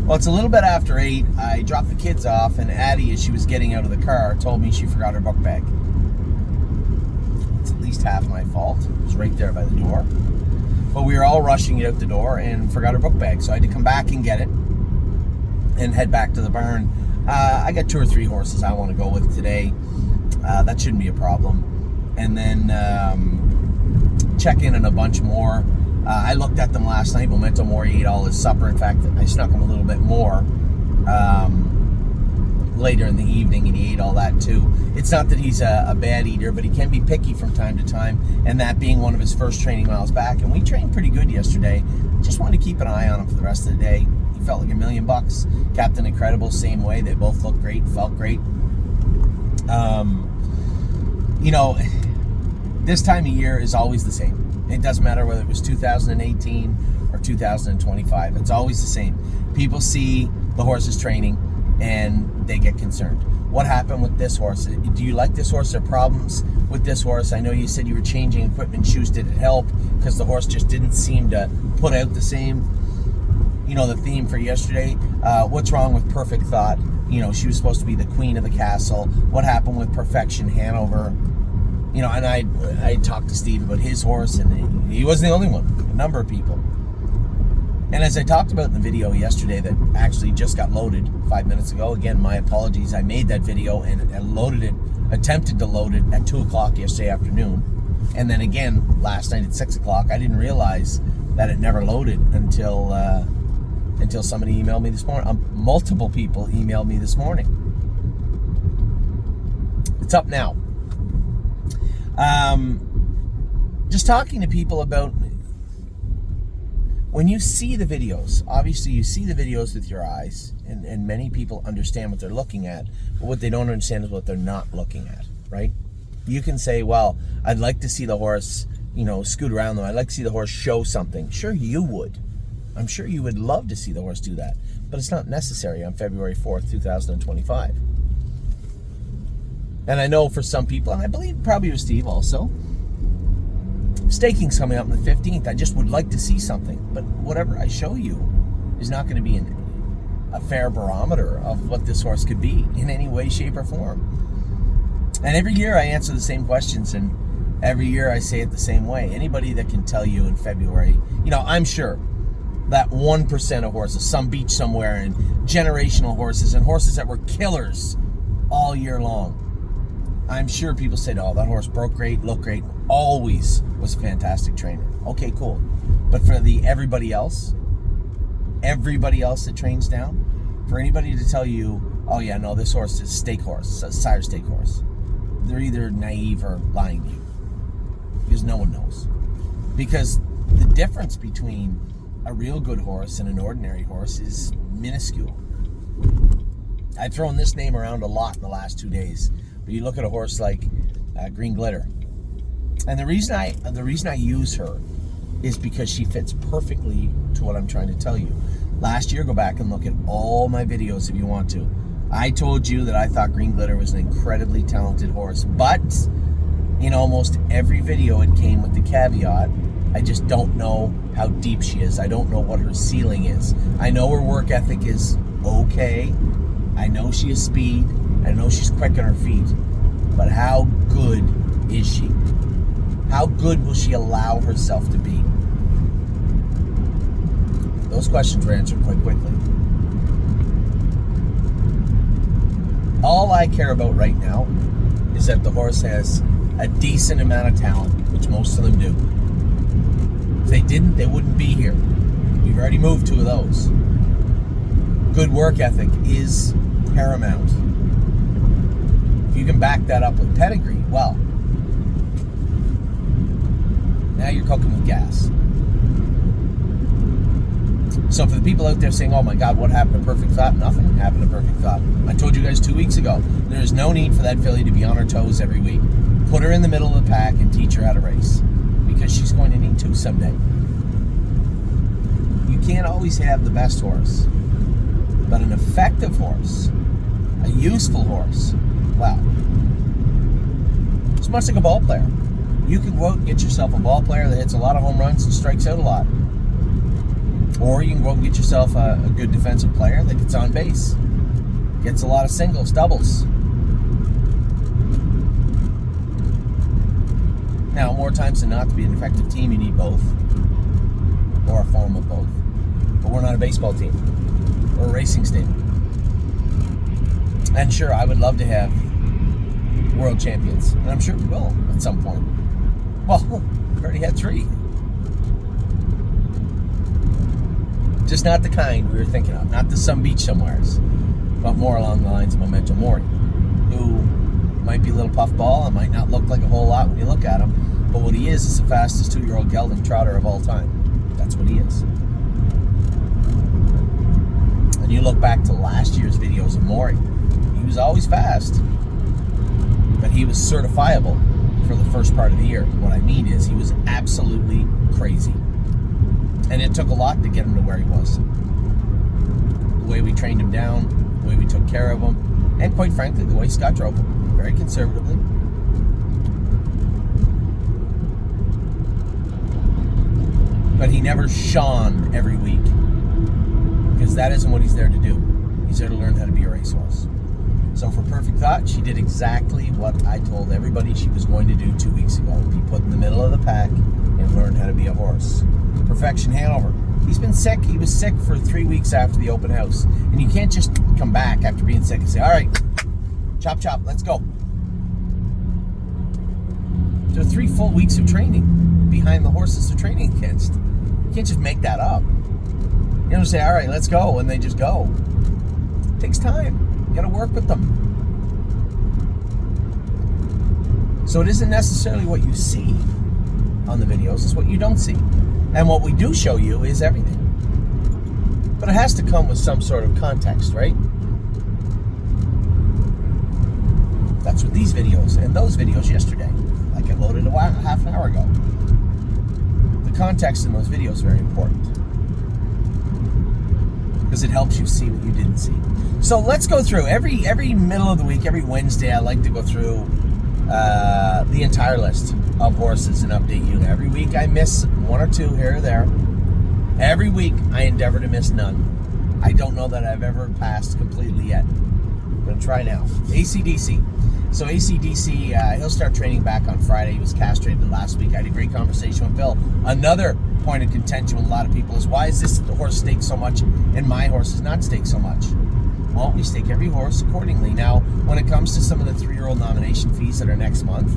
Well, it's a little bit after 8. I dropped the kids off, and Addie, as she was getting out of the car, told me she forgot her book bag. It's at least half my fault. It was right there by the door. But we were all rushing out the door and forgot her book bag. So I had to come back and get it and head back to the barn. I got 2 or 3 horses I want to go with today. That shouldn't be a problem. And then check in on a bunch more. I looked at them last night. Memento Mori ate all his supper. In fact, I snuck him a little bit more later in the evening, and he ate all that too. It's not that he's a bad eater, but he can be picky from time to time, and that being one of his first training miles back. And we trained pretty good yesterday. Just wanted to keep an eye on him for the rest of the day. He felt like $1 million. Captain Incredible, same way. They both looked great, felt great. This time of year is always the same. It doesn't matter whether it was 2018 or 2025. It's always the same. People see the horses training and they get concerned. What happened with this horse? Do you like this horse? Are there problems with this horse? I know you said you were changing equipment shoes. Did it help? Because the horse just didn't seem to put out the same, the theme for yesterday. What's wrong with Perfect Thought? She was supposed to be the queen of the castle. What happened with Perfection Hanover? And I talked to Steve about his horse, and he wasn't the only one. A number of people. And as I talked about in the video yesterday that actually just got loaded 5 minutes ago, again, my apologies. I made that video and attempted to load it at 2 o'clock yesterday afternoon. And then again, last night at 6 o'clock, I didn't realize that it never loaded until somebody emailed me this morning. Multiple people emailed me this morning. It's up now. Just talking to people about when you see the videos. Obviously you see the videos with your eyes, and many people understand what they're looking at, but what they don't understand is what they're not looking at, right? You can say, well, I'd like to see the horse, scoot around though. I'd like to see the horse show something. Sure, you would. I'm sure you would love to see the horse do that, but it's not necessary on February 4th, 2025. And I know for some people, and I believe probably with Steve also, staking's coming up on the 15th. I just would like to see something. But whatever I show you is not going to be a fair barometer of what this horse could be in any way, shape, or form. And every year I answer the same questions, and every year I say it the same way. Anybody that can tell you in February, I'm sure that 1% of horses, some beach somewhere, and generational horses, and horses that were killers all year long. I'm sure people said, oh, that horse broke great, looked great, always was a fantastic trainer. Okay, cool. But for everybody else that trains down, for anybody to tell you, oh yeah, no, this horse is a stake horse, a sire stake horse, they're either naive or lying to you. Because no one knows. Because the difference between a real good horse and an ordinary horse is minuscule. I've thrown this name around a lot in the last 2 days. But you look at a horse like Green Glitter, and the reason I use her is because she fits perfectly to what I'm trying to tell you. Last year, go back and look at all my videos if you want to. I told you that I thought Green Glitter was an incredibly talented horse, but in almost every video it came with the caveat, I just don't know how deep she is. I don't know what her ceiling is. I know her work ethic is okay. I know she has speed. I know she's quick on her feet, but how good is she? How good will she allow herself to be? Those questions were answered quite quickly. All I care about right now is that the horse has a decent amount of talent, which most of them do. If they didn't, they wouldn't be here. We've already moved 2 of those. Good work ethic is paramount. If you can back that up with pedigree, well, now you're cooking with gas. So for the people out there saying, oh my God, what happened to Perfect Thought? Nothing happened to Perfect Thought. I told you guys 2 weeks ago, there is no need for that filly to be on her toes every week. Put her in the middle of the pack and teach her how to race, because she's going to need to someday. You can't always have the best horse, but an effective horse, a useful horse, wow. It's much like a ball player. You can go out and get yourself a ball player that hits a lot of home runs and strikes out a lot. Or you can go and get yourself a good defensive player that gets on base, gets a lot of singles, doubles. Now, more times than not, to be an effective team, you need both, or a form of both. But we're not a baseball team. We're a racing stable. And sure, I would love to have world champions, and I'm sure we will at some point. Well, we already had 3. Just not the kind we were thinking of. Not the some beach somewheres, but more along the lines of Memento Mori, who might be a little puffball and might not look like a whole lot when you look at him, but what he is the fastest 2-year-old gelding trotter of all time. That's what he is. And you look back to last year's videos of Mori, he was always fast, but he was certifiable for the first part of the year. What I mean is he was absolutely crazy. And it took a lot to get him to where he was. The way we trained him down, the way we took care of him, and quite frankly, the way Scott drove him, very conservatively. But he never shone every week, because that isn't what he's there to do. He's there to learn how to be a racehorse. So for Perfect Thought, she did exactly what I told everybody she was going to do 2 weeks ago. Be put in the middle of the pack and learn how to be a horse. Perfection Hanover. He's been sick. He was sick for 3 weeks after the open house. And you can't just come back after being sick and say, all right, chop, chop, let's go. There are 3 full weeks of training behind the horses they're training against. You can't just make that up. You don't say, all right, let's go, and they just go. It takes time. You got to work with them. So it isn't necessarily what you see on the videos, it's what you don't see. And what we do show you is everything. But it has to come with some sort of context, right? That's what these videos and those videos yesterday, like I loaded half an hour ago. The context in those videos is very important, because it helps you see what you didn't see. So let's go through every middle of the week, every Wednesday. I like to go through the entire list of horses and update you. Every week I miss 1 or 2 here or there. Every week I endeavor to miss none. I don't know that I've ever passed completely yet. I'm going to try now. AC/DC. So AC/DC, he'll start training back on Friday. He was castrated last week. I had a great conversation with Bill. Another point of contention with a lot of people is, why is this horse staked so much and my horse is not staked so much? Well, we stake every horse accordingly. Now, when it comes to some of the 3-year-old nomination fees that are next month,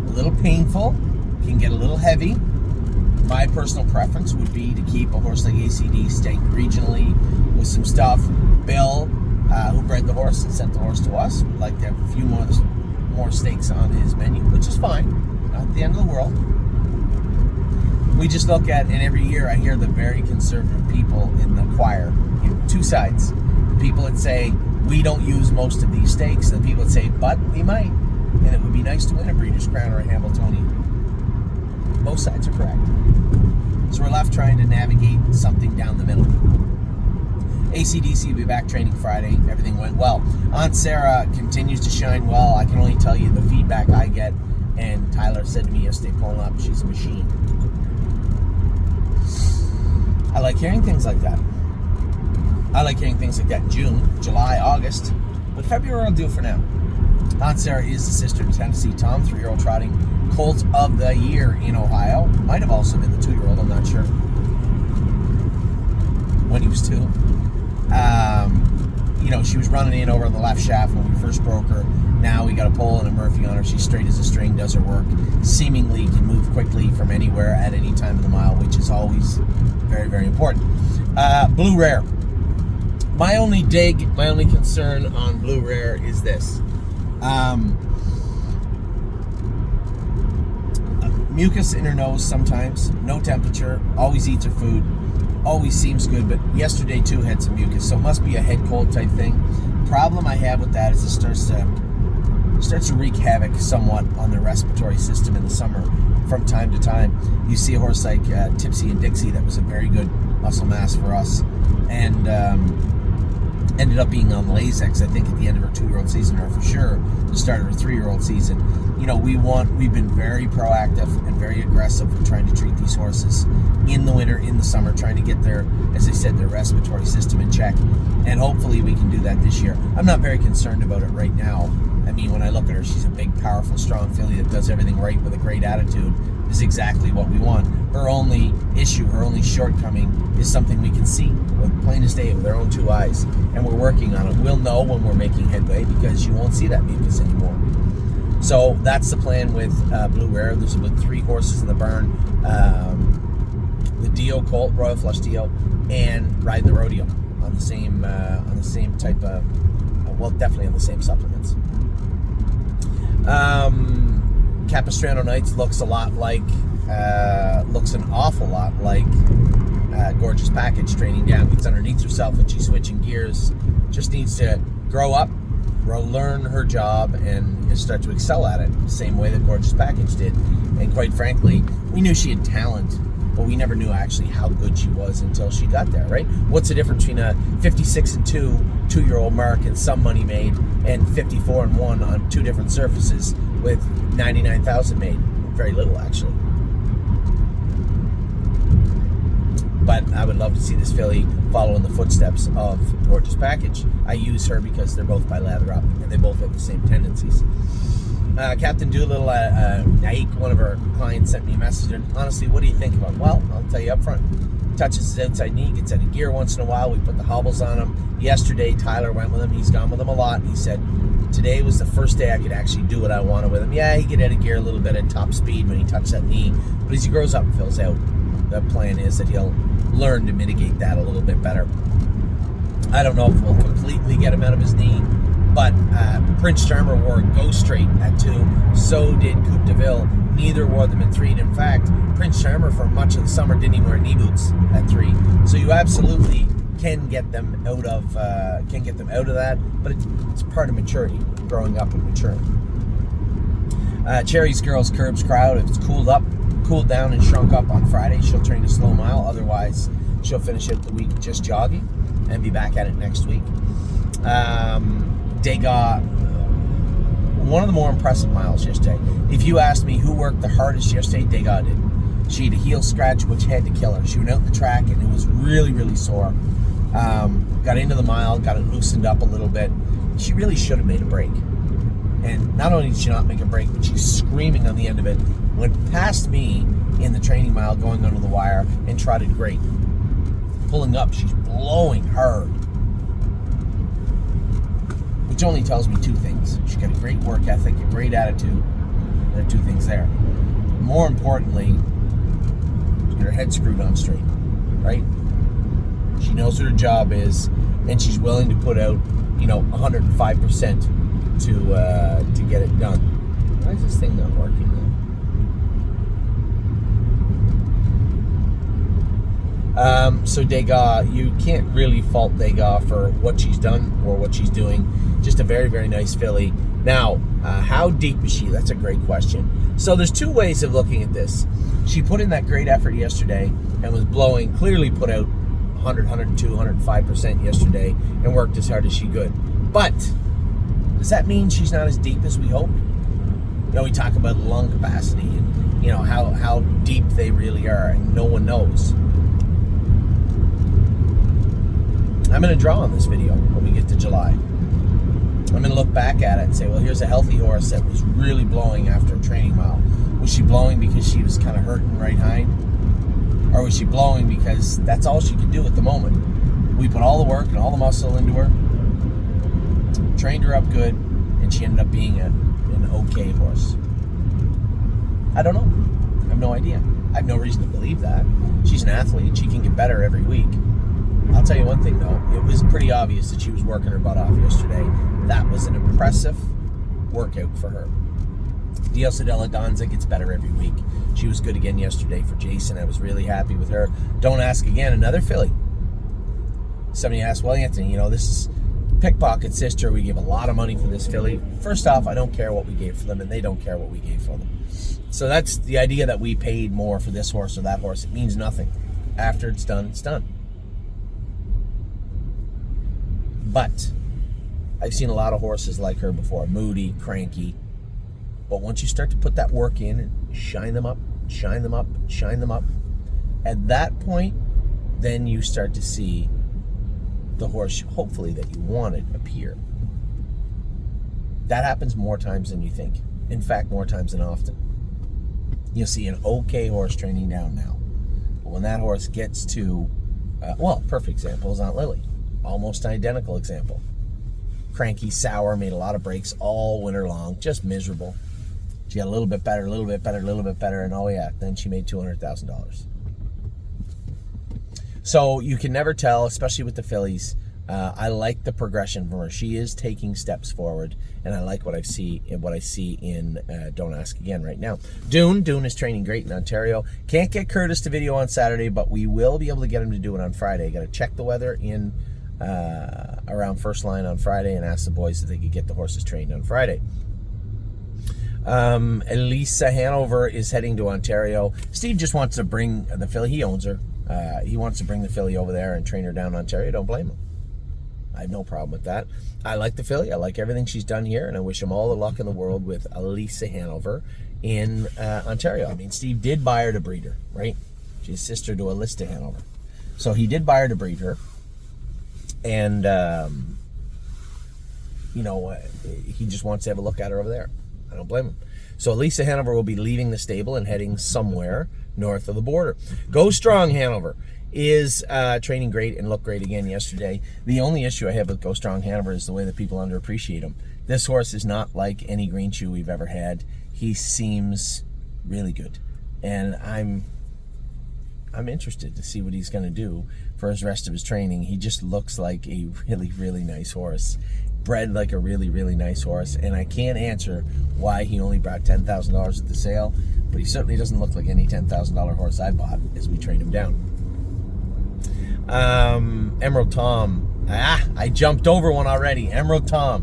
a little painful, can get a little heavy. My personal preference would be to keep a horse like ACD staked regionally with some stuff. Bill, who bred the horse and sent the horse to us, would like to have a few more stakes on his menu, which is fine. Not the end of the world. We just look at, and every year I hear the very conservative people in the choir, 2 sides. The people that say, we don't use most of these stakes, and the people that say, but we might, and it would be nice to win a Breeders' Crown or a Hamiltonian. Both sides are correct. So we're left trying to navigate something down the middle. AC/DC will be back training Friday. Everything went well. Aunt Sarah continues to shine well. I can only tell you the feedback I get. And Tyler said to me yesterday, pulling up, she's a machine. I like hearing things like that. I like hearing things like that in June, July, August. But February will do for now. Aunt Sarah is the sister to Tennessee Tom, 3-year-old trotting colt of the year in Ohio. Might have also been the 2-year-old, I'm not sure. When he was 2. She was running in over on the left shaft when we first broke her. Now we got a pole and a Murphy on her. She's straight as a string, does her work. Seemingly can move quickly from anywhere at any time of the mile, which is always very, very important. Blue Rare. My only concern on Blue Rare is this. Mucus in her nose sometimes, no temperature, always eats her food, always seems good, but yesterday too had some mucus, so it must be a head cold type thing. Problem I have with that is it starts to wreak havoc somewhat on the respiratory system in the summer from time to time. You see a horse like Tipsy and Dixie that was a very good muscle mass for us, and ended up being on Lasix, I think, at the end of her 2-year-old season, or for sure the start of her 3-year-old season. We've been very proactive and very aggressive with trying to treat these horses in the winter, in the summer, trying to get their, as I said, their respiratory system in check. And hopefully we can do that this year. I'm not very concerned about it right now. I mean, when I look at her, she's a big, powerful, strong filly that does everything right with a great attitude. Is exactly what we want. Her only issue, her only shortcoming is something we can see with plain as day with our own 2 eyes, and we're working on it. We'll know when we're making headway because you won't see that mucus anymore. So that's the plan with Blue Rare. There's about 3 horses in the barn: the Dio colt, Royal Flush Dio, and Riding the Rodeo on the same type of, well, definitely on the same supplements. Capistrano Nights looks an awful lot like Gorgeous Package training down. Gets underneath herself when she's switching gears. Just needs to grow up, learn her job, and start to excel at it. The same way that Gorgeous Package did. And quite frankly, we knew she had talent, but we never knew actually how good she was until she got there, right? What's the difference between a 56-2 2-year-old mark and some money made, and 54-1 on 2 different surfaces with 99,000 made? Very little, actually. But I would love to see this filly follow in the footsteps of Gorgeous Package. I use her because they're both by Lather Up, and they both have the same tendencies. Captain Doolittle, Naik, one of our clients, sent me a message. And honestly, what do you think about him? Well, I'll tell you up front. Touches his outside knee, gets out of gear once in a while. We put the hobbles on him. Yesterday, Tyler went with him. He's gone with him a lot. He said, today was the first day I could actually do what I wanted with him. Yeah, he get out of gear a little bit at top speed when he touched that knee. But as he grows up and fills out, the plan is that he'll learn to mitigate that a little bit better. I don't know if we'll completely get him out of his knee, but Prince Charmer wore a go straight at 2. So did Coupe de Ville. Neither wore them at 3. And in fact, Prince Charmer for much of the summer didn't even wear knee boots at 3. So you absolutely can get them out of that, but it's part of maturity, growing up and maturing. Cherry's Girls Curbs Crowd, if it's cooled down and shrunk up on Friday, she'll train a slow mile. Otherwise, she'll finish out the week just jogging and be back at it next week. Degas, one of the more impressive miles yesterday. If you asked me who worked the hardest yesterday, Degas did. She had a heel scratch which had to kill her. She went out in the track and it was really, really sore. Got into the mile, got it loosened up a little bit. She really should have made a break. And not only did she not make a break, but she's screaming on the end of it. Went past me in the training mile going under the wire and trotted great. Pulling up, she's blowing hard. Which only tells me 2 things. She's got a great work ethic, a great attitude. There are 2 things there. More importantly, she's got her head screwed on straight, right? She knows what her job is, and she's willing to put out, 105% to get it done. Why is this thing not working now? So Degas, you can't really fault Degas for what she's done or what she's doing. Just a very, very nice filly. Now, how deep is she? That's a great question. So there's 2 ways of looking at this. She put in that great effort yesterday and was blowing, clearly put out 100, 102, 105% yesterday and worked as hard as she could. But does that mean she's not as deep as we hoped? We talk about lung capacity and how deep they really are, and no one knows. I'm going to draw on this video when we get to July. I'm going to look back at it and say, well, here's a healthy horse that was really blowing after a training mile. Was she blowing because she was kind of hurting right hind? Or was she blowing because that's all she could do at the moment? We put all the work and all the muscle into her, trained her up good, and she ended up being an okay horse. I don't know. I have no idea. I have no reason to believe that. She's an athlete. She can get better every week. I'll tell you one thing, though. It was pretty obvious that she was working her butt off yesterday. That was an impressive workout for her. Diosa de la Danza gets better every week. She was good again yesterday for Jason. I was really happy with her. Don't Ask Again, another filly. Somebody asked, well, Anthony, this is Pickpocket Sister. We gave a lot of money for this filly. First off, I don't care what we gave for them, and they don't care what we gave for them. So that's the idea that we paid more for this horse or that horse. It means nothing. After it's done, it's done. But I've seen a lot of horses like her before, moody, cranky. But once you start to put that work in and shine them up, shine them up, shine them up, at that point, then you start to see the horse, hopefully, that you wanted appear. That happens more times than you think. In fact, more times than often. You'll see an okay horse training down now. But when that horse gets to, perfect example is Aunt Lily. Almost identical example. Cranky, sour, made a lot of breaks all winter long, just miserable. She got a little bit better, a little bit better, a little bit better, and oh yeah, then she made $200,000. So you can never tell, especially with the fillies. I like the progression from her. She is taking steps forward, and I like what I see in Don't Ask Again right now. Dune is training great in Ontario. Can't get Curtis to video on Saturday, but we will be able to get him to do it on Friday. Got to check the weather in around First Line on Friday and ask the boys if they could get the horses trained on Friday. Elisa Hanover is heading to Ontario. Steve just wants to bring the filly. He owns her. He wants to bring the filly over there and train her down in Ontario. Don't blame him. I have no problem with that. I like the filly. I like everything she's done here, and I wish him all the luck in the world with Elisa Hanover in Ontario. I mean, Steve did buy her to breed her, right? She's sister to Elisa Hanover. So he did buy her to breed her, and, he just wants to have a look at her over there. I don't blame him. So Elisa Hanover will be leaving the stable and heading somewhere north of the border. Go Strong Hanover is training great and looked great again yesterday. The only issue I have with Go Strong Hanover is the way that people underappreciate him. This horse is not like any green shoe we've ever had. He seems really good, and I'm interested to see what he's going to do for his rest of his training. He just looks like a really, really nice horse, bred like a really, really nice horse, and I can't answer why he only brought $10,000 at the sale, but he certainly doesn't look like any $10,000 horse I bought as we trained him down. Emerald Tom. I jumped over one already. Emerald Tom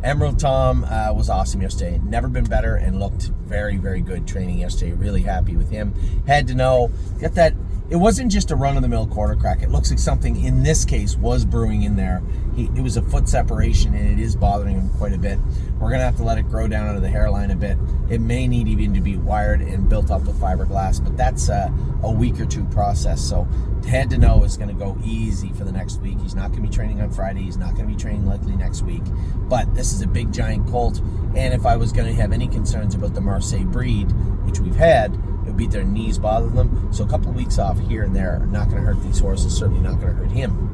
was awesome yesterday. Never been better and looked very, very good training yesterday. Really happy with him. Had to know, got that. It wasn't just a run-of-the-mill quarter crack. It looks like something, in this case, was brewing in there. It was a foot separation, and it is bothering him quite a bit. We're going to have to let it grow down into the hairline a bit. It may need even to be wired and built up with fiberglass, but that's a week or two process. So Head to Know is going to go easy for the next week. He's not going to be training on Friday. He's not going to be training likely next week. But this is a big, giant colt, and if I was going to have any concerns about the Marseille breed, which we've had, it would be their knees bother them. So a couple of weeks off here and there are not going to hurt these horses, certainly not going to hurt him.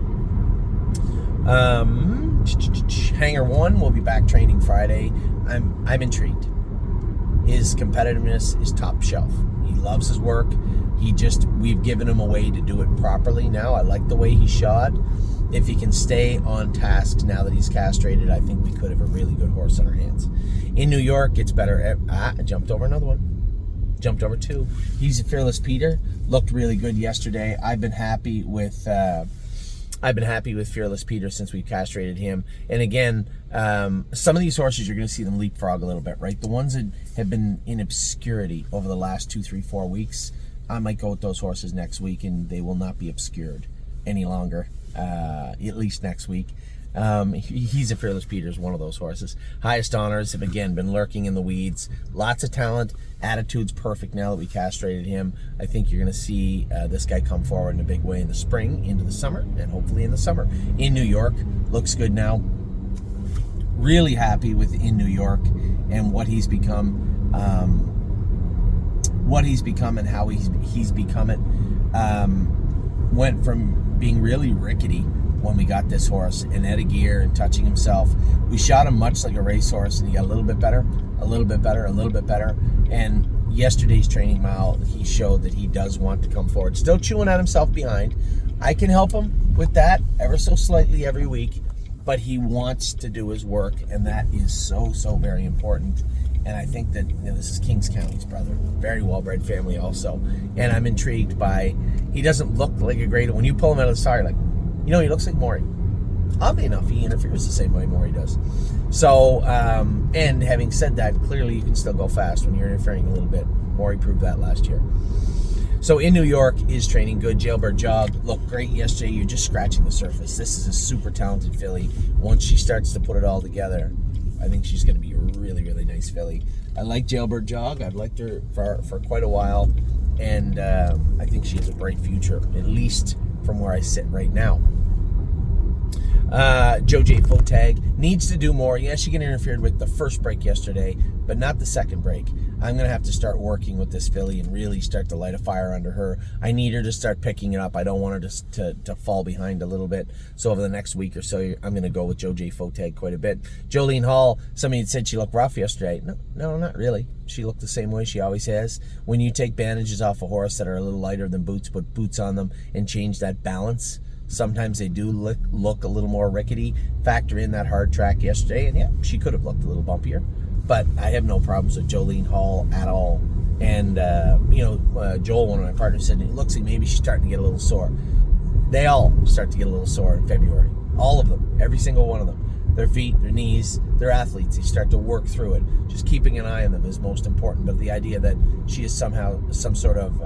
Hanger 1 will be back training Friday. I'm intrigued. His competitiveness is top shelf. He loves his work. We've given him a way to do it properly now. I like the way he shod. If he can stay on task now that he's castrated, I think we could have a really good horse on our hands. In New York, it's better. I jumped over another one. Jumped over 2. He's a Fearless Peter. Looked really good yesterday. I've been happy with Fearless Peter since we castrated him. And again, some of these horses, you're going to see them leapfrog a little bit, right? The ones that have been in obscurity over the last 2, 3, 4 weeks, I might go with those horses next week, and they will not be obscured any longer, at least next week. He's a Fearless Peter, is one of those horses. Highest Honors have, again, been lurking in the weeds. Lots of talent. Attitude's perfect now that we castrated him. I think you're going to see this guy come forward in a big way in the spring, into the summer, and hopefully in the summer. In New York, looks good now. Really happy with In New York and what he's become. And how he's become it. Went from being really rickety when we got this horse and out of gear and touching himself. We shot him much like a racehorse, and he got a little bit better, a little bit better, a little bit better. And yesterday's training mile, he showed that he does want to come forward. Still chewing on himself behind. I can help him with that ever so slightly every week, but he wants to do his work, and that is so, so very important. And I think that this is Kings County's brother. Very well-bred family also. And I'm intrigued by, he doesn't look like a great, when you pull him out of the side, like, he looks like Maury. Oddly enough, he interferes the same way Maury does. So, and having said that, clearly you can still go fast when you're interfering a little bit. Maury proved that last year. So in New York is training good. Jailbird Jog looked great yesterday. You're just scratching the surface. This is a super talented filly. Once she starts to put it all together, I think she's going to be a really, really nice filly. I like Jailbird Jog. I've liked her for quite a while, and I think she has a bright future, at least from where I sit right now. Joe J. Fotag needs to do more. Yeah, she got interfered with the first break yesterday, but not the second break. I'm going to have to start working with this filly and really start to light a fire under her. I need her to start picking it up. I don't want her to fall behind a little bit. So over the next week or so, I'm going to go with Joe J. Fotag quite a bit. Jolene Hall, somebody had said she looked rough yesterday. No, not really. She looked the same way she always has. When you take bandages off a horse that are a little lighter than boots, put boots on them and change that balance, sometimes they do look a little more rickety. Factor in that hard track yesterday, and yeah, she could have looked a little bumpier. But I have no problems with Jolene Hall at all. And, Joel, one of my partners, said it looks like maybe she's starting to get a little sore. They all start to get a little sore in February. All of them. Every single one of them. Their feet, their knees, they're athletes. They start to work through it. Just keeping an eye on them is most important. But the idea that she is somehow some sort of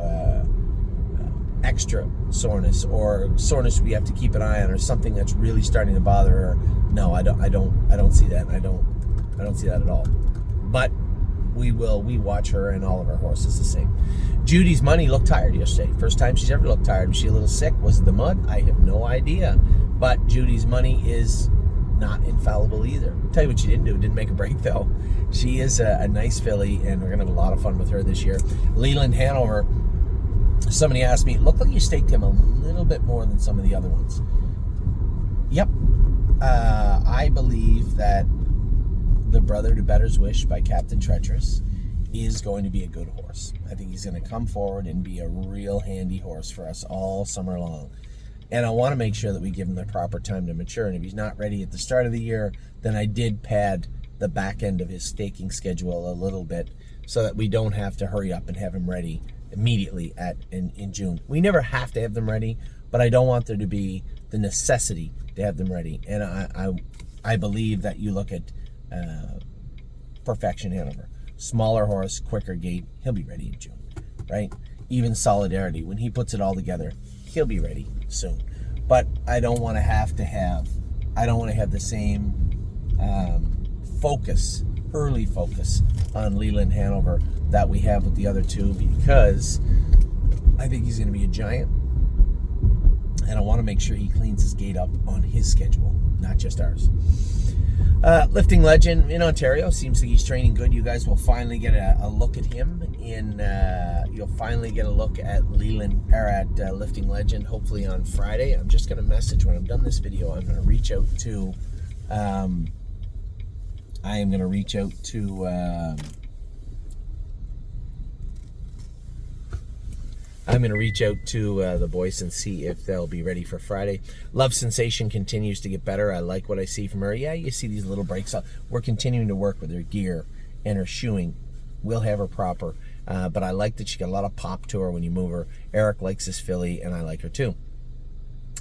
extra soreness or soreness we have to keep an eye on or something that's really starting to bother her, no, I don't see that. I don't see that at all. But we watch her and all of our horses the same. Judy's Money looked tired yesterday. First time she's ever looked tired. Was she a little sick? Was it the mud? I have no idea. But Judy's Money is not infallible either. I'll tell you what she didn't do. Didn't make a break though. She is a nice filly, and we're gonna have a lot of fun with her this year. Leland Hanover. Somebody asked me, it looked like you staked him a little bit more than some of the other ones. Yep. I believe that the Brother to Better's Wish by Captain Treacherous is going to be a good horse. I think he's going to come forward and be a real handy horse for us all summer long. And I want to make sure that we give him the proper time to mature. And if he's not ready at the start of the year, then I did pad the back end of his staking schedule a little bit so that we don't have to hurry up and have him ready immediately in June. We never have to have them ready, but I don't want there to be the necessity to have them ready. And I believe that you look at Perfection Hanover, smaller horse, quicker gait, he'll be ready in June, right? Even Solidarity, when he puts it all together, he'll be ready soon. But I don't want to have the same early focus on Leland Hanover that we have with the other two, because I think he's going to be a giant, and I want to make sure he cleans his gate up on his schedule, not just ours. Lifting Legend in Ontario, seems like he's training good. You guys will finally get a look at him you'll finally get a look at Lifting Legend, hopefully on Friday. I'm just going to message when I'm done this video. I'm going to reach out to the boys and see if they'll be ready for Friday. Love Sensation continues to get better. I like what I see from her. Yeah, you see these little breaks. We're continuing to work with her gear and her shoeing. We'll have her proper. But I like that she got a lot of pop to her when you move her. Eric likes this filly, and I like her too.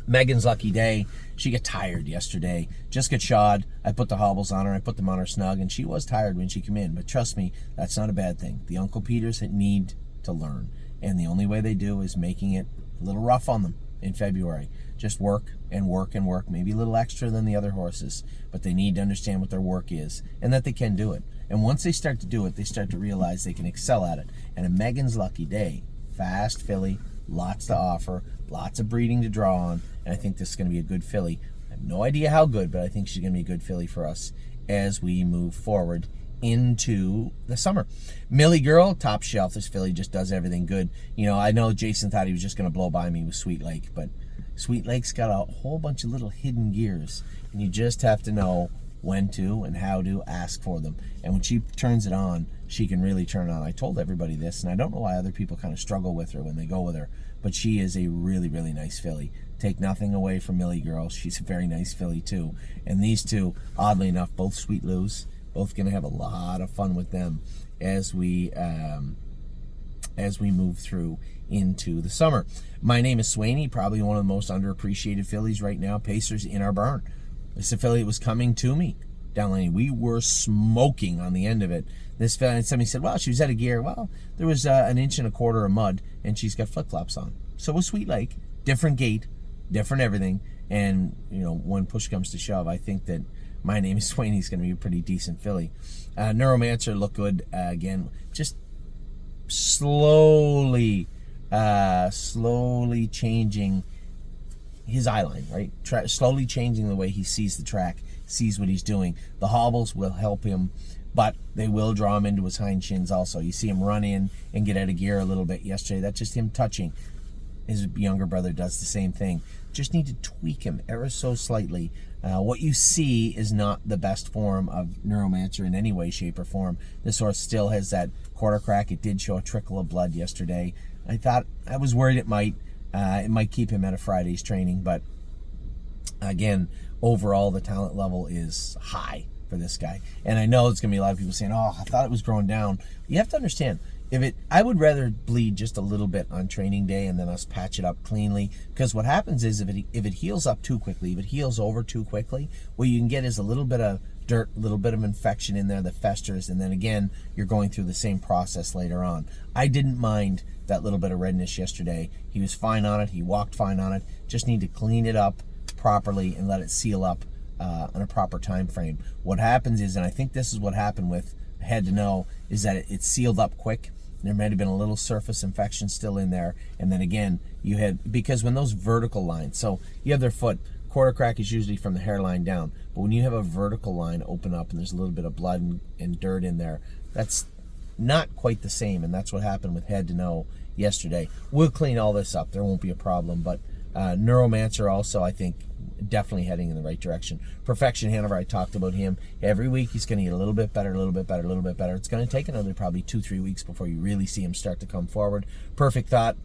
Megan's Lucky Day. She got tired yesterday. Just got shod. I put the hobbles on her. I put them on her snug, and she was tired when she came in. But trust me, that's not a bad thing. The Uncle Peters need to learn. And the only way they do is making it a little rough on them in February. Just work and work and work. Maybe a little extra than the other horses. But they need to understand what their work is and that they can do it. And once they start to do it, they start to realize they can excel at it. And a Megan's Lucky Day, fast filly, lots to offer, lots of breeding to draw on. And I think this is going to be a good filly. I have no idea how good, but I think she's going to be a good filly for us as we move forward into the summer. Millie Girl, top shelf. This filly just does everything good. You know, I know Jason thought he was just going to blow by me with Sweet Lake, but Sweet Lake's got a whole bunch of little hidden gears, and you just have to know when to and how to ask for them. And when she turns it on, she can really turn it on. I told everybody this, and I don't know why other people kind of struggle with her when they go with her, but she is a really, really nice filly. Take nothing away from Millie Girl. She's a very nice filly too. And these two, oddly enough, both Sweet Lou's, both going to have a lot of fun with them as we move through into the summer. My Name is Swaney, probably one of the most underappreciated fillies right now. Pacers in our barn. It's a filly that was coming to me down lane. We were smoking on the end of it. This fella, and somebody said, well, she was out of gear. Well, there was 1.25 inches of mud, and she's got flip-flops on. So was Sweet Lake. Different gait, different everything. And, when push comes to shove, I think that My Name is Swaney's going to be a pretty decent filly. Neuromancer looked good again. Just slowly changing his eye line, right? Slowly changing the way he sees the track, sees what he's doing. The hobbles will help him, but they will draw him into his hind shins also. You see him run in and get out of gear a little bit yesterday. That's just him touching. His younger brother does the same thing. Just need to tweak him ever so slightly. What you see is not the best form of Neuromancer in any way, shape, or form. This horse still has that quarter crack. It did show a trickle of blood yesterday. I was worried it might keep him out of Friday's training, but again, overall the talent level is high for this guy. And I know there's going to be a lot of people saying, oh, I thought it was growing down. You have to understand, I would rather bleed just a little bit on training day and then us patch it up cleanly, because what happens is if it heals up too quickly, if it heals over too quickly, what you can get is a little bit of dirt, a little bit of infection in there that festers, and then again, you're going through the same process later on. I didn't mind that little bit of redness yesterday. He was fine on it. He walked fine on it. Just need to clean it up properly and let it seal up on a proper time frame. What happens is, and I think this is what happened with Head to Know, is that it sealed up quick. There might have been a little surface infection still in there, and then again, because when those vertical lines, so you have their foot, quarter crack is usually from the hairline down, but when you have a vertical line open up and there's a little bit of blood and dirt in there, that's not quite the same, and that's what happened with Head to Know yesterday. We'll clean all this up. There won't be a problem, but Neuromancer also, I think, definitely heading in the right direction. Perfection Hanover, I talked about him. Every week he's going to get a little bit better, a little bit better, a little bit better. It's going to take another probably 2-3 weeks before you really see him start to come forward. Perfect Thought,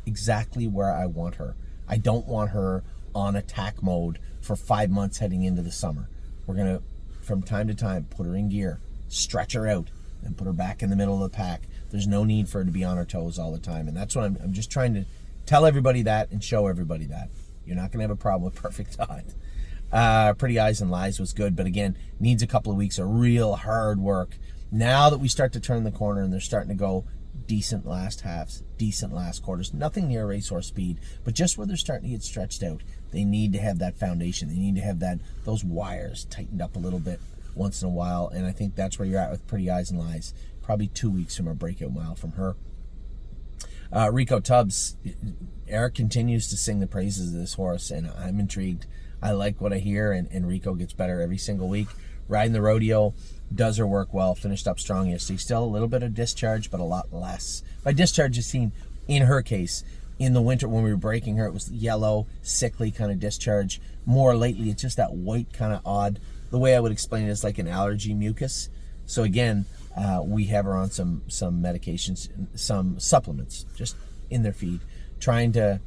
exactly where I want her. I don't want her on attack mode for 5 months heading into the summer. We're going to, from time to time, put her in gear, stretch her out, and put her back in the middle of the pack. There's no need for her to be on her toes all the time, and that's what I'm just trying to tell everybody that and show everybody that. You're not going to have a problem with Perfect Thought. Pretty Eyes and Lies was good, but again, needs a couple of weeks of real hard work. Now that we start to turn the corner and they're starting to go decent last halves, decent last quarters, nothing near racehorse speed, but just where they're starting to get stretched out, they need to have that foundation. They need to have those wires tightened up a little bit once in a while, and I think that's where you're at with Pretty Eyes and Lies. Probably 2 weeks from a breakout mile from her. Rico Tubbs, Eric continues to sing the praises of this horse, and I'm intrigued. I like what I hear, and Rico gets better every single week. Riding the rodeo, does her work well, finished up strong yesterday. Still a little bit of discharge, but a lot less. By discharge, you've seen, in her case, in the winter when we were breaking her, it was yellow, sickly kind of discharge. More lately, it's just that white kind of odd. The way I would explain it is like an allergy mucus. So again, we have her on some medications, some supplements, just in their feed, trying to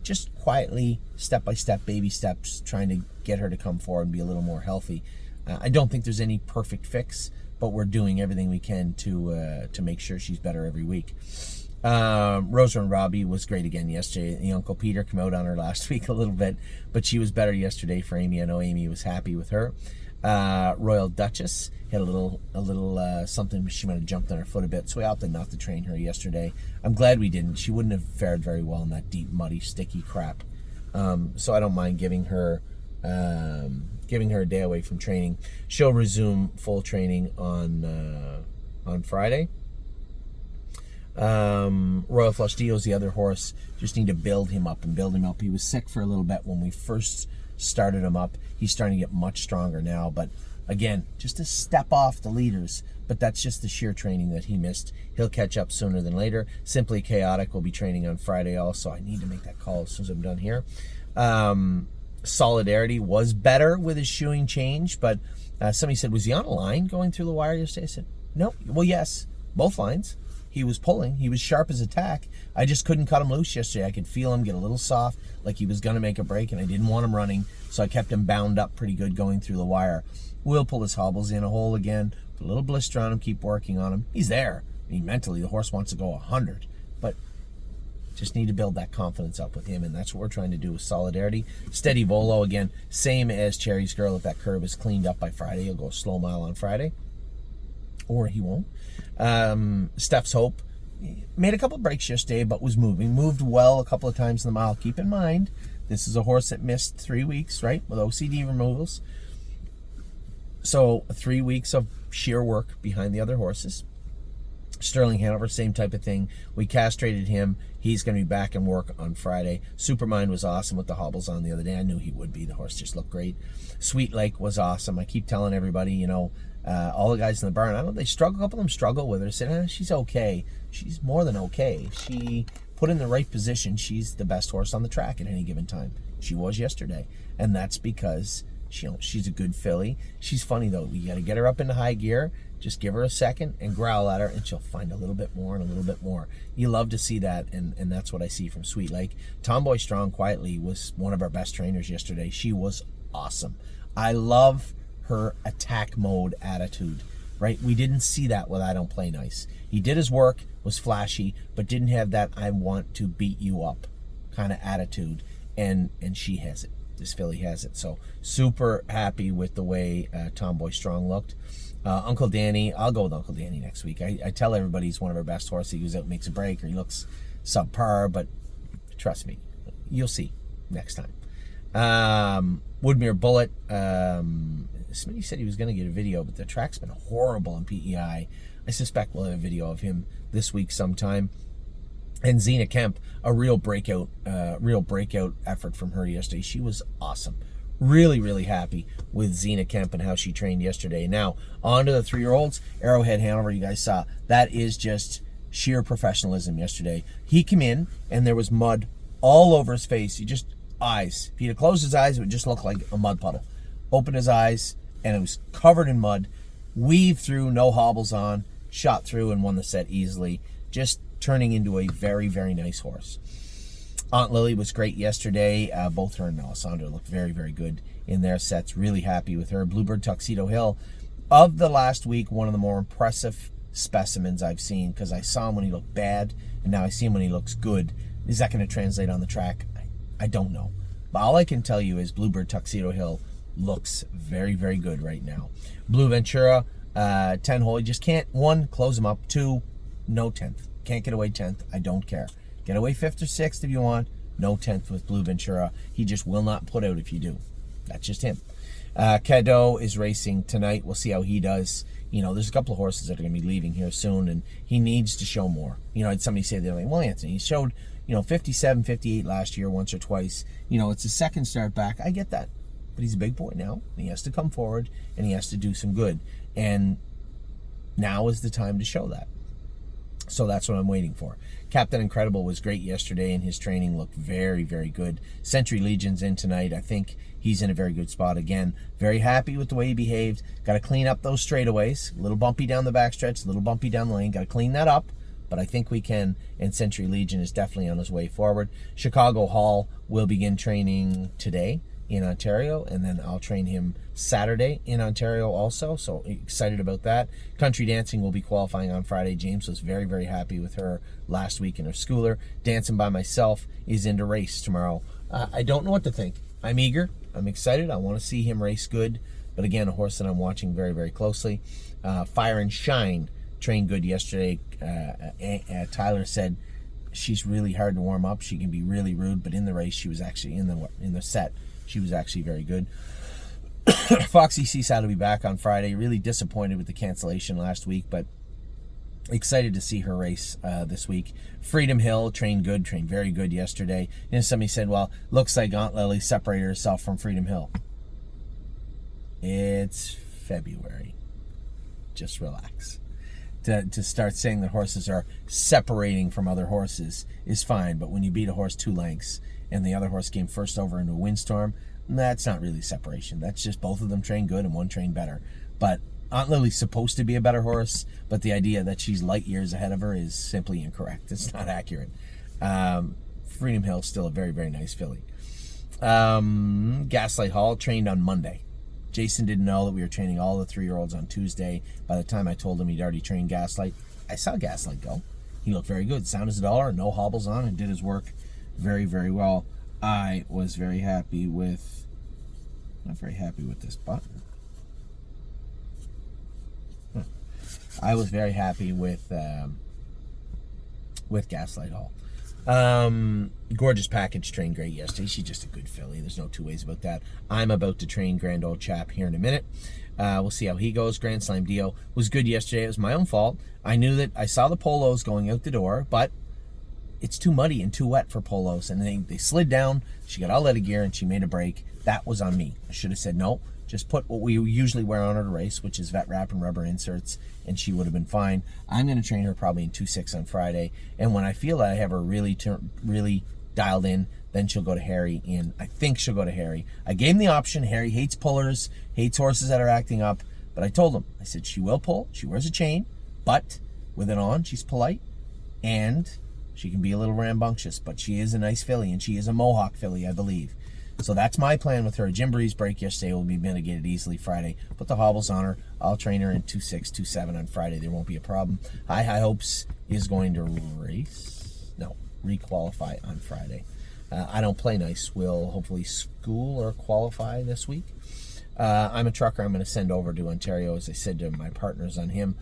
just quietly, step by step, baby steps, trying to get her to come forward and be a little more healthy. I don't think there's any perfect fix, but we're doing everything we can to make sure she's better every week. Rosa and Robbie was great again yesterday. The Uncle Peter came out on her last week a little bit, but she was better yesterday for Amy. I know Amy was happy with her. Royal Duchess had a little something. She might have jumped on her foot a bit, so we opted not to train her yesterday. I'm glad we didn't. She wouldn't have fared very well in that deep, muddy, sticky crap. So I don't mind giving her a day away from training. She'll resume full training on Friday. Royal Flush Dio's the other horse. Just need to build him up. He was sick for a little bit when we first started him up. He's starting to get much stronger now, but again, just a step off the leaders, but that's just the sheer training that he missed. He'll catch up sooner than later. Simply Chaotic will be training on Friday also. I need to make that call as soon as I'm done here. Solidarity was better with his shoeing change, but somebody said, was he on a line going through the wire yesterday? I said, no. Well, yes, both lines. He was pulling. He was sharp as a tack. I just couldn't cut him loose yesterday. I could feel him get a little soft, like he was going to make a break, and I didn't want him running, so I kept him bound up pretty good going through the wire. We'll pull his hobbles in a hole again, put a little blister on him, keep working on him. He's there. I mean, mentally, the horse wants to go 100, but Just need to build that confidence up with him, and that's what we're trying to do with Solidarity. Steady Volo, again, same as Cherry's Girl. If that curve is cleaned up by Friday, he'll go slow mile on Friday. Or he won't. Steph's Hope made a couple breaks yesterday, but was moving. Moved well a couple of times in the mile. Keep in mind, this is a horse that missed 3 weeks, right, with OCD removals. So 3 weeks of sheer work behind the other horses. Sterling Hanover, same type of thing. We castrated him. He's going to be back in work on Friday. Supermind was awesome with the hobbles on the other day. I knew he would be. The horse just looked great. Sweet Lake was awesome. I keep telling everybody, all the guys in the barn, I don't know, they struggle. A couple of them struggle with her. Said, she's okay. She's more than okay. She put in the right position. She's the best horse on the track at any given time. She was yesterday. And that's because she's a good filly. She's funny, though. You got to get her up into high gear. Just give her a second and growl at her, and she'll find a little bit more and a little bit more. You love to see that, and that's what I see from Sweet Lake. Tomboy Strong quietly was one of our best trainers yesterday. She was awesome. I love her attack mode attitude, right? We didn't see that with I Don't Play Nice. He did his work, was flashy, but didn't have that I want to beat you up kind of attitude, and she has it. This filly has it. So super happy with the way Tomboy Strong looked. Uncle Danny, I'll go with Uncle Danny next week. I tell everybody he's one of our best horses. He goes out and makes a break, or he looks subpar, but trust me, you'll see next time. Woodmere Bullet, Smitty said he was going to get a video, but the track's been horrible in PEI. I suspect we'll have a video of him this week sometime. And Zena Kemp, a real breakout effort from her yesterday. She was awesome. Really, really happy with Zena Kemp and how she trained yesterday. Now, on to the 3-year-olds. Arrowhead Hanover, you guys saw. That is just sheer professionalism yesterday. He came in, and there was mud all over his face. Eyes. If he'd have closed his eyes, it would just look like a mud puddle. Opened his eyes, and it was covered in mud. Weaved through, no hobbles on. Shot through and won the set easily. Just turning into a very, very nice horse. Aunt Lily was great yesterday. Both her and Alessandra looked very, very good in their sets. Really happy with her. Bluebird Tuxedo Hill, of the last week, one of the more impressive specimens I've seen, because I saw him when he looked bad, and now I see him when he looks good. Is that going to translate on the track? I don't know. But all I can tell you is Bluebird Tuxedo Hill looks very, very good right now. Blue Ventura, 10 hole. You just can't, 1, close him up. 2, no 10th. Can't get away 10th. I don't care. Get away 5th or 6th if you want. No 10th with Blue Ventura. He just will not put out if you do. That's just him. Cadeau is racing tonight. We'll see how he does. There's a couple of horses that are going to be leaving here soon, and he needs to show more. I had somebody say the other day, well, Anthony, he showed, 57, 58 last year once or twice. It's his second start back. I get that. But he's a big boy now. And he has to come forward, and he has to do some good. And now is the time to show that. So that's what I'm waiting for. Captain Incredible was great yesterday, and his training looked very, very good. Century Legion's in tonight. I think he's in a very good spot again. Very happy with the way he behaved. Got to clean up those straightaways. A little bumpy down the backstretch, a little bumpy down the lane. Got to clean that up, but I think we can, and Century Legion is definitely on his way forward. Chicago Hall will begin training today in Ontario, and then I'll train him Saturday in Ontario also, so excited about that. Country Dancing will be qualifying on Friday. James was very, very happy with her last week in her schooler. Dancing by Myself is into race tomorrow. I don't know what to think. I'm eager. I'm excited. I want to see him race good, but again, a horse that I'm watching very, very closely. Fire and Shine trained good yesterday. Tyler said she's really hard to warm up. She can be really rude, but in the race, she was actually in the set. She was actually very good. Foxy Seaside will be back on Friday. Really disappointed with the cancellation last week, but excited to see her race this week. Freedom Hill trained very good yesterday. And somebody said, well, looks like Aunt Lily separated herself from Freedom Hill. It's February. Just relax. To start saying that horses are separating from other horses is fine, but when you beat a horse 2 lengths and the other horse came first over into a windstorm, that's not really separation. That's just both of them train good and one trained better. But Aunt Lily's supposed to be a better horse, but the idea that she's light years ahead of her is simply incorrect. It's not accurate. Freedom Hill still a very, very nice filly. Gaslight Hall trained on Monday. Jason didn't know that we were training all the 3-year-olds on Tuesday. By the time I told him he'd already trained Gaslight, I saw Gaslight go. he looked very good. Sound as a dollar, no hobbles on, and did his work very, very well. I was very happy with, not very happy with this button. I was very happy with Gaslight Hall. Gorgeous package, trained great yesterday. She's just a good filly. There's no two ways about that. I'm about to train Grand Old Chap here in a minute. We'll see how he goes. Grand Slam Dio was good yesterday. It was my own fault. I knew that I saw the polos going out the door, but it's too muddy and too wet for polos, and they slid down. She got all out of gear and she made a break. That was on me. I should have said no. Just put what we usually wear on her to race, which is vet wrap and rubber inserts, and she would have been fine. I'm going to train her probably in 2.6 on Friday, and when I feel that I have her really dialed in, then she'll go to Harry, and I think she'll go to Harry. I gave him the option. Harry hates pullers, hates horses that are acting up, but I told him, I said she will pull, she wears a chain, but with it on, she's polite, and she can be a little rambunctious, but she is a nice filly, and she is a Mohawk filly, I believe. So that's my plan with her. Jim Breeze break yesterday will be mitigated easily Friday. Put the hobbles on her. I'll train her in 2.6, 2.7 on Friday. There won't be a problem. High Hopes is going to race. No, re-qualify on Friday. I don't play nice. Will hopefully school or qualify this week. I'm a trucker. I'm going to send over to Ontario, as I said to my partners on him.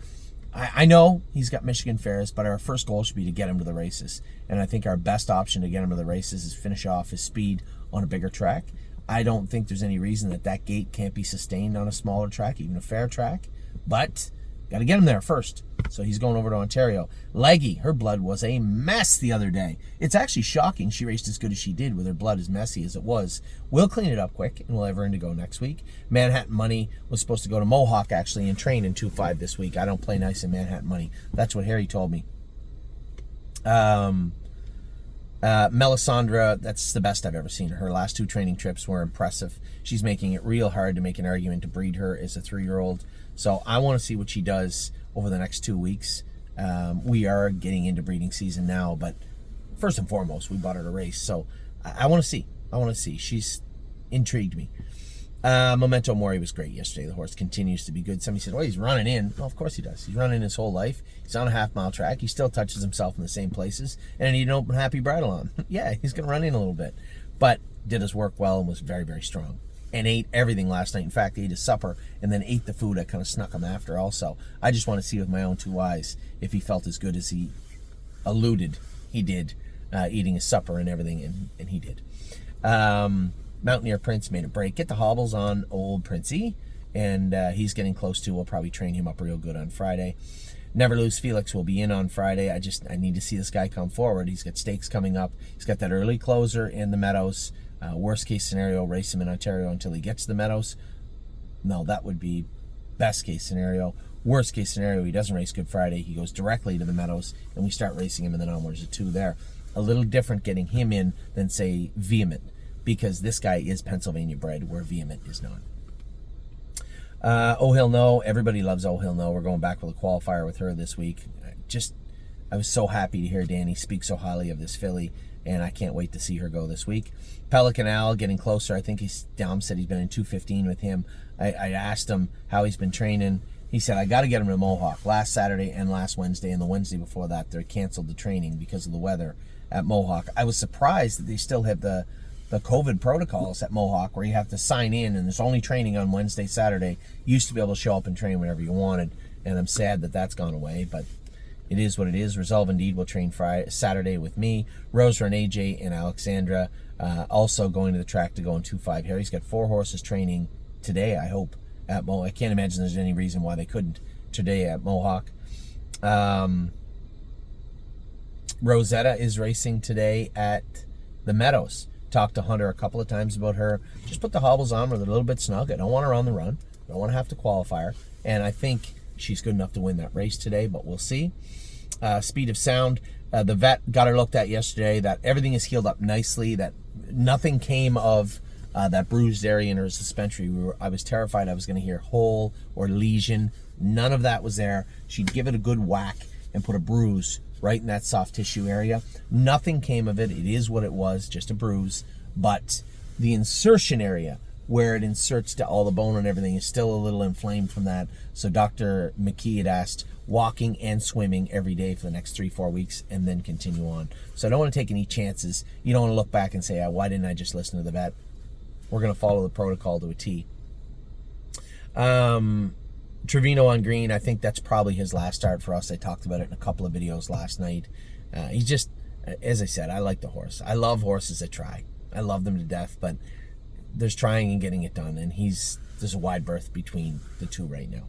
I know he's got Michigan Fairs, but our first goal should be to get him to the races. And I think our best option to get him to the races is finish off his speed on a bigger track. I don't think there's any reason that gait can't be sustained on a smaller track, even a fair track. But got to get him there first. So he's going over to Ontario. Leggy, her blood was a mess the other day. It's actually shocking she raced as good as she did with her blood as messy as it was. We'll clean it up quick, and we'll have her in to go next week. Manhattan Money was supposed to go to Mohawk, actually, and train in 2.5 this week. I don't play nice in Manhattan Money. That's what Harry told me. Melisandre, that's the best I've ever seen her. Her last 2 training trips were impressive. She's making it real hard to make an argument to breed her as a 3-year-old. So I want to see what she does over the next 2 weeks. We are getting into breeding season now, but first and foremost, we bought her to race. So I want to see. She's intrigued me. Memento Mori was great yesterday. The horse continues to be good. Somebody said, well, he's running in. Well, of course he does. He's running his whole life. He's on a half-mile track. He still touches himself in the same places. And he don't happy bridle on. Yeah, he's going to run in a little bit. But did his work well and was very, very strong. And ate everything last night. In fact, he ate his supper and then ate the food. I kind of snuck him after also. I just want to see with my own 2 eyes if he felt as good as he alluded he did, eating his supper and everything, and he did. Mountaineer Prince made a break. Get the hobbles on old Princey, and he's getting close to. We'll probably train him up real good on Friday. Never Lose Felix will be in on Friday. I need to see this guy come forward. He's got stakes coming up. He's got that early closer in the Meadows. Worst case scenario, race him in Ontario until he gets to the Meadows. No, that would be best case scenario. Worst case scenario, he doesn't race Good Friday. He goes directly to the Meadows, and we start racing him, and then onwards to 2 there. A little different getting him in than, say, Vehement, because this guy is Pennsylvania bred, where Vehement is not. Oh Hill No, everybody loves Oh Hill No. We're going back with a qualifier with her this week. I was so happy to hear Danny speak so highly of this filly, and I can't wait to see her go this week. Pelican Al getting closer. I think Dom said he's been in 2:15 with him. I asked him how he's been training. He said, I got to get him to Mohawk. Last Saturday and last Wednesday, and the Wednesday before that, they canceled the training because of the weather at Mohawk. I was surprised that they still have the COVID protocols at Mohawk, where you have to sign in, and there's only training on Wednesday, Saturday. You used to be able to show up and train whenever you wanted, and I'm sad that that's gone away, but it is what it is. Resolve Indeed will train Saturday with me. Rose and AJ and Alexandra also going to the track to go in 2.5. Harry's got 4 horses training today, I hope, at Mohawk. I can't imagine there's any reason why they couldn't today at Mohawk. Rosetta is racing today at the Meadows. Talked to Hunter a couple of times about her. Just put the hobbles on with a little bit snug. I don't want her on the run. I don't want to have to qualify her. And I think she's good enough to win that race today, but we'll see. Speed of Sound. The vet got her looked at yesterday. That everything is healed up nicely. That nothing came of that bruised area in her suspensory. I was terrified I was going to hear hole or lesion. None of that was there. She'd give it a good whack and put a bruise right in that soft tissue area. Nothing came of it. It is what it was, just a bruise. But the insertion area where it inserts to all the bone and everything is still a little inflamed from that. So Dr. McKee had asked walking and swimming every day for the next 3-4 weeks and then continue on. So I don't want to take any chances. You don't want to look back and say, why didn't I just listen to the vet? We're going to follow the protocol to a T. Trevino on green, I think that's probably his last start for us. I talked about it in a couple of videos last night. He's just, as I said, I like the horse. I love horses that try. I love them to death, but there's trying and getting it done, and there's a wide berth between the two right now.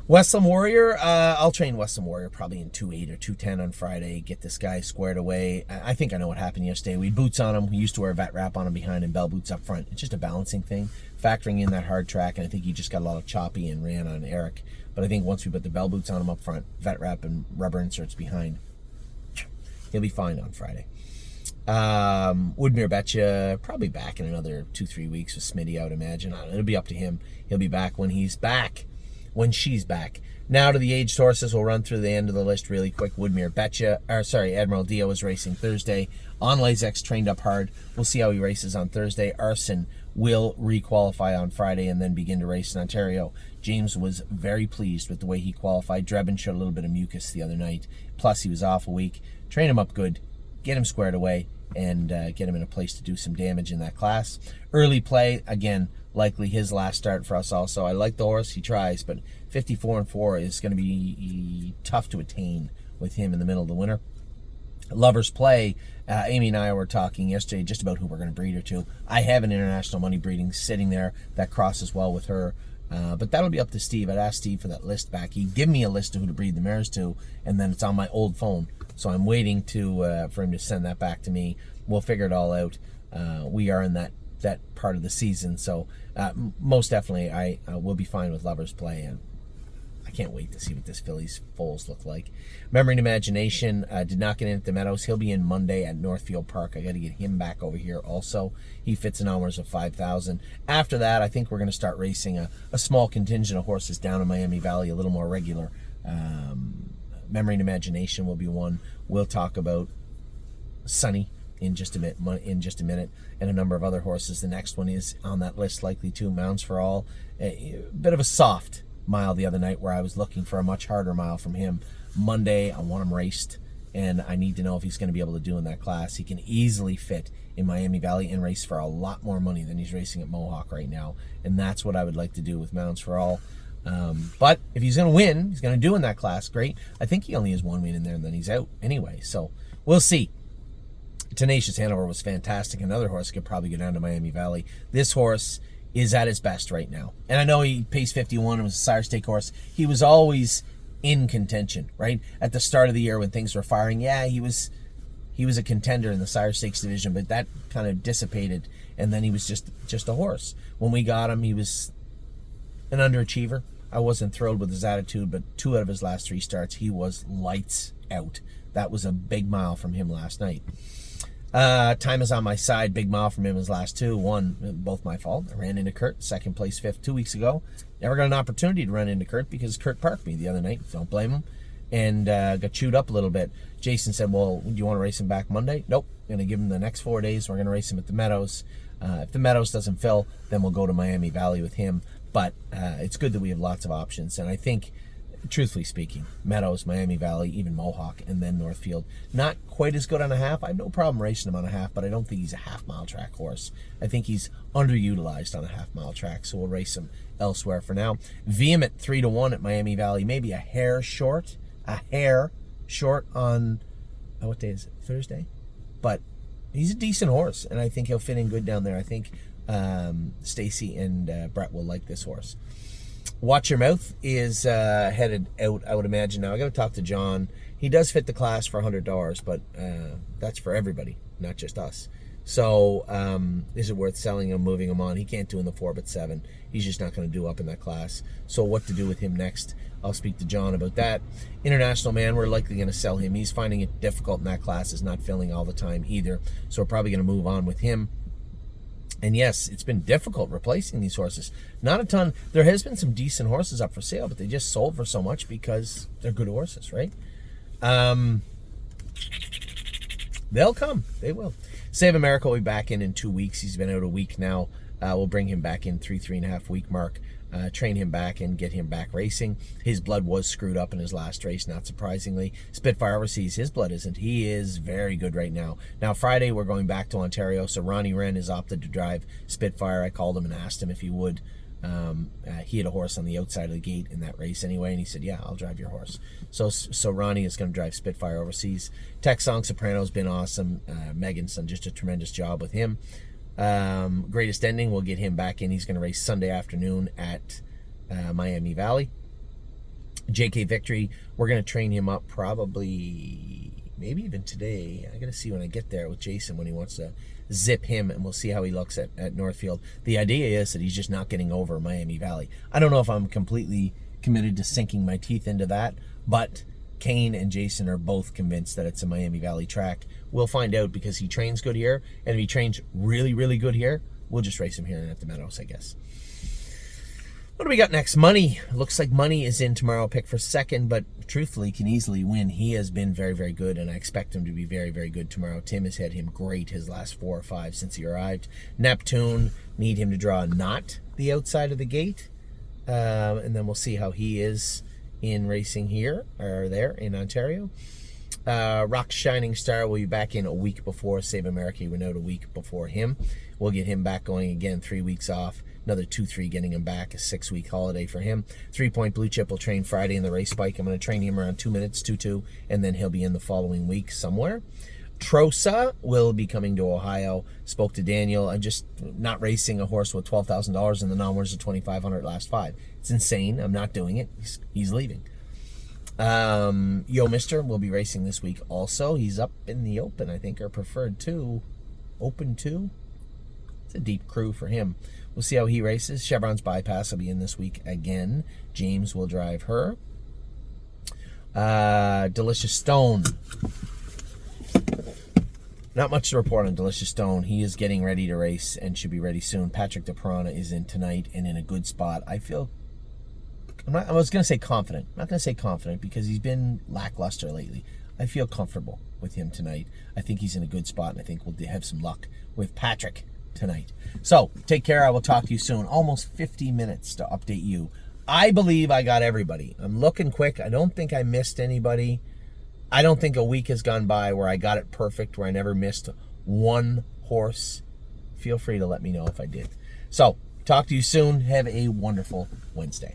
Westland Warrior, I'll train Westland Warrior probably in 2.8 or 2.10 on Friday, get this guy squared away. I think I know what happened yesterday. We had boots on him. We used to wear a vet wrap on him behind and bell boots up front. It's just a balancing thing, factoring in that hard track, and I think he just got a lot of choppy and ran on Eric. But I think once we put the bell boots on him up front, vet wrap and rubber inserts behind, he'll be fine on Friday. Woodmere Betcha, probably back in another 2-3 weeks with Smitty, I would imagine. It'll be up to him. He'll be back when he's back. When she's back. Now to the aged horses, we'll run through the end of the list really quick. Woodmere Betcha, Admiral Dio is racing Thursday. Onlays X trained up hard. We'll see how he races on Thursday. Arson will requalify on Friday and then begin to race in Ontario. James was very pleased with the way he qualified. Drebin showed a little bit of mucus the other night. Plus, he was off a week. Train him up good. Get him squared away and get him in a place to do some damage in that class. Early play, again, likely his last start for us also. I like the horse, he tries, but 54-4 is going to be tough to attain with him in the middle of the winter. Lovers Play, Amy and I were talking yesterday just about who we're going to breed her to. I have an international money breeding sitting there that crosses well with her, but that'll be up to Steve. I'd asked Steve for that list back. He'd give me a list of who to breed the mares to, and then it's on my old phone. So I'm waiting for him to send that back to me. We'll figure it all out. We are in that part of the season, so most definitely I will be fine with Lovers Play, and I can't wait to see what this filly's foals look like. Memory and Imagination did not get in at the Meadows. He'll be in Monday at Northfield Park. I got to get him back over here also. He fits in hours of 5,000. After that, I think we're going to start racing a small contingent of horses down in Miami Valley, a little more regular. Memory and Imagination will be one. We'll talk about Sunny in just a minute, and a number of other horses. The next one is on that list, likely too. Mounds for All, a bit of a soft mile the other night where I was looking for a much harder mile from him. Monday, I want him raced, and I need to know if he's going to be able to do in that class. He can easily fit in Miami Valley and race for a lot more money than he's racing at Mohawk right now, and that's what I would like to do with Mounds for All. But if he's going to win, he's going to do in that class, great. I think he only has one win in there, and then he's out anyway, so we'll see. Tenacious Hanover was fantastic. Another horse could probably go down to Miami Valley. This horse is at his best right now. And I know he paced 51 and was a sire stake horse. He was always in contention, right? At the start of the year when things were firing, yeah, he was a contender in the sire stakes division, but that kind of dissipated, and then he was just a horse. When we got him, he was an underachiever. I wasn't thrilled with his attitude, but 2 out of his last 3 starts, he was lights out. That was a big mile from him last night. Time is on my side. Big mile from him his last 2. One, both my fault. I ran into Kurt, second place, 5th 2 weeks ago. Never got an opportunity to run into Kurt because Kurt parked me the other night. Don't blame him. And got chewed up a little bit. Jason said, well, do you want to race him back Monday? Nope. Going to give him the next 4 days. We're going to race him at the Meadows. If the Meadows doesn't fill, then we'll go to Miami Valley with him. But it's good that we have lots of options. And I think, truthfully speaking, Meadows, Miami Valley, even Mohawk, and then Northfield, not quite as good on a half. I have no problem racing him on a half, but I don't think he's a half-mile track horse. I think he's underutilized on a half-mile track, so we'll race him elsewhere for now. Vehement 3-1 at Miami Valley, maybe a hair short on, what day is it, Thursday? But he's a decent horse, and I think he'll fit in good down there. I think Stacy and Brett will like this horse. Watch Your Mouth is headed out, I would imagine now. I got to talk to John. He does fit the class for $100, but that's for everybody, not just us. So is it worth selling him, moving him on? He can't do in the 4x7. He's just not going to do up in that class. So what to do with him next? I'll speak to John about that. International Man, we're likely going to sell him. He's finding it difficult in that class. Is not filling all the time either. So we're probably going to move on with him. And yes, it's been difficult replacing these horses. Not a ton. There has been some decent horses up for sale, but they just sold for so much because they're good horses, right? They'll come. They will. Save America will be back in 2 weeks. He's been out a week now. We'll bring him back in 3.5 week mark, train him back and get him back racing. His blood was screwed up in his last race, not surprisingly. Spitfire Overseas, his blood isn't. He is very good right now. Now, Friday, we're going back to Ontario, so Ronnie Wren has opted to drive Spitfire. I called him and asked him if he would. He had a horse on the outside of the gate in that race anyway, and he said, yeah, I'll drive your horse. So Ronnie is going to drive Spitfire Overseas. Tech Song Soprano's been awesome. Megan's done just a tremendous job with him. Greatest Ending, we'll get him back in. He's going to race Sunday afternoon at Miami Valley. JK Victory, we're going to train him up probably, maybe even today. I got to see when I get there with Jason when he wants to zip him, and we'll see how he looks at Northfield. The idea is that he's just not getting over Miami Valley. I don't know if I'm completely committed to sinking my teeth into that, but Kane and Jason are both convinced that it's a Miami Valley track. We'll find out because he trains good here, and if he trains really, really good here, we'll just race him here at the Meadows, I guess. What do we got next? Money. Looks like Money is in tomorrow, pick for second, but truthfully can easily win. He has been very, very good, and I expect him to be very, very good tomorrow. Tim has had him great his last 4 or 5 since he arrived. Neptune, need him to draw not the outside of the gate, and then we'll see how he is in racing here, or there in Ontario. Rock Shining Star will be back in a week before Save America. He went out a week before him. We'll get him back going again, 3 weeks off. Another 2-3 getting him back, a 6-week holiday for him. 3 Point Blue Chip will train Friday in the race bike. I'm going to train him around 2 minutes, 2-2, and then he'll be in the following week somewhere. Trosa will be coming to Ohio. Spoke to Daniel. I'm just not racing a horse with $12,000 and the non-winners of $2,500 last 5. It's insane. I'm not doing it. He's leaving. Yo Mister will be racing this week also. He's up in the Open, I think, or Preferred 2. Open 2? It's a deep crew for him. We'll see how he races. Chevron's Bypass will be in this week again. James will drive her. Delicious Stone. Not much to report on Delicious Stone. He is getting ready to race and should be ready soon. Patrick DePrana is in tonight and in a good spot. I was going to say confident. I'm not going to say confident because he's been lackluster lately. I feel comfortable with him tonight. I think he's in a good spot, and I think we'll have some luck with Patrick tonight. So, take care. I will talk to you soon. Almost 50 minutes to update you. I believe I got everybody. I'm looking quick. I don't think I missed anybody. I don't think a week has gone by where I got it perfect, where I never missed one horse. Feel free to let me know if I did. So, talk to you soon. Have a wonderful Wednesday.